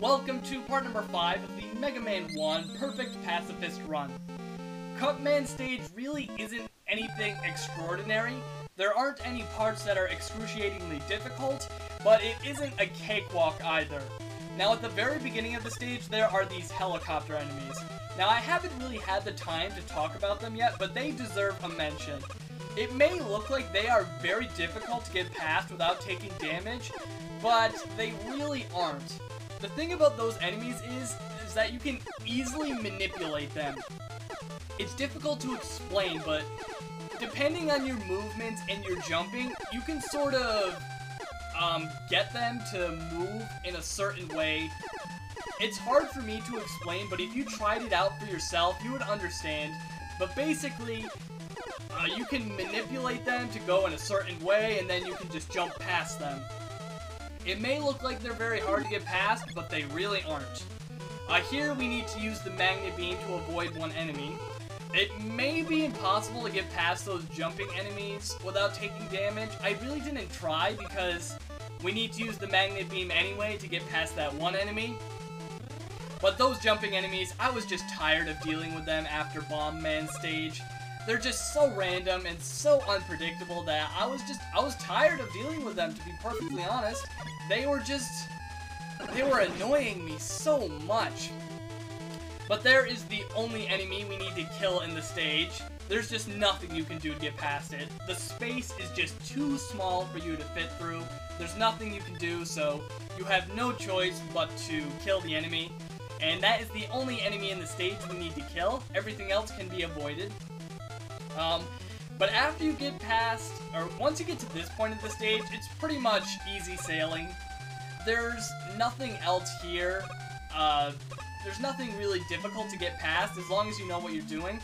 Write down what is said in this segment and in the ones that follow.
Welcome to part number 5 of the Mega Man 1 Perfect Pacifist Run. Cutman stage really isn't anything extraordinary. There aren't any parts that are excruciatingly difficult, but it isn't a cakewalk either. Now at the very beginning of the stage there are these helicopter enemies. Now I haven't really had the time to talk about them yet, but they deserve a mention. It may look like they are very difficult to get past without taking damage, but they really aren't. The thing about those enemies is that you can easily manipulate them. It's difficult to explain, but depending on your movements and your jumping, you can sort of get them to move in a certain way. It's hard for me to explain, but if you tried it out for yourself, you would understand. But basically, you can manipulate them to go in a certain way, and then you can just jump past them. It may look like they're very hard to get past, but they really aren't. Here we need to use the magnet beam to avoid one enemy. It may be impossible to get past those jumping enemies without taking damage. I really didn't try because we need to use the magnet beam anyway to get past that one enemy. But those jumping enemies, I was just tired of dealing with them after Bomb Man stage. They're just so random and so unpredictable that I was tired of dealing with them, to be perfectly honest. They were annoying me so much. But there is the only enemy we need to kill in the stage. There's just nothing you can do to get past it. The space is just too small for you to fit through. There's nothing you can do, so you have no choice but to kill the enemy. And that is the only enemy in the stage we need to kill. Everything else can be avoided. But after you get past, or once you get to this point of the stage, it's pretty much easy sailing. There's nothing else here. There's nothing really difficult to get past as long as you know what you're doing.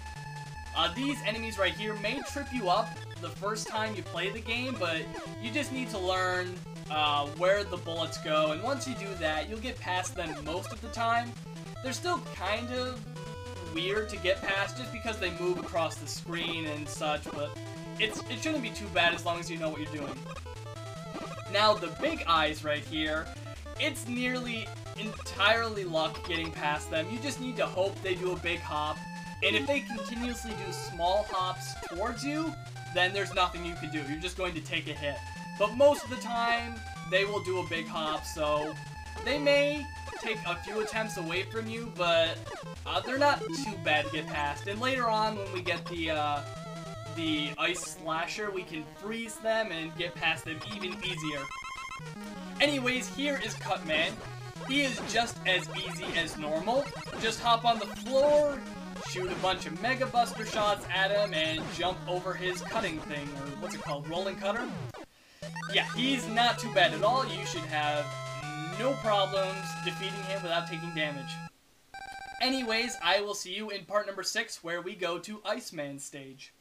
These enemies right here may trip you up the first time you play the game, but you just need to learn where the bullets go, and once you do that, you'll get past them most of the time. They're still kind of weird to get past just because they move across the screen and such, but it shouldn't be too bad as long as you know what you're doing. Now the big eyes right here, it's nearly entirely luck getting past them. You just need to hope they do a big hop, and if they continuously do small hops towards you, then there's nothing you can do. You're just going to take a hit. But most of the time, they will do a big hop, so they may take a few attempts away from you, but they're not too bad to get past. And later on, when we get the ice slasher, we can freeze them and get past them even easier. Anyways, here is Cutman. He is just as easy as normal. Just hop on the floor, shoot a bunch of Mega Buster shots at him, and jump over his cutting thing, or what's it called, rolling cutter? Yeah, he's not too bad at all. You should have no problems defeating him without taking damage. Anyways, I will see you in part number 6 where we go to Iceman stage.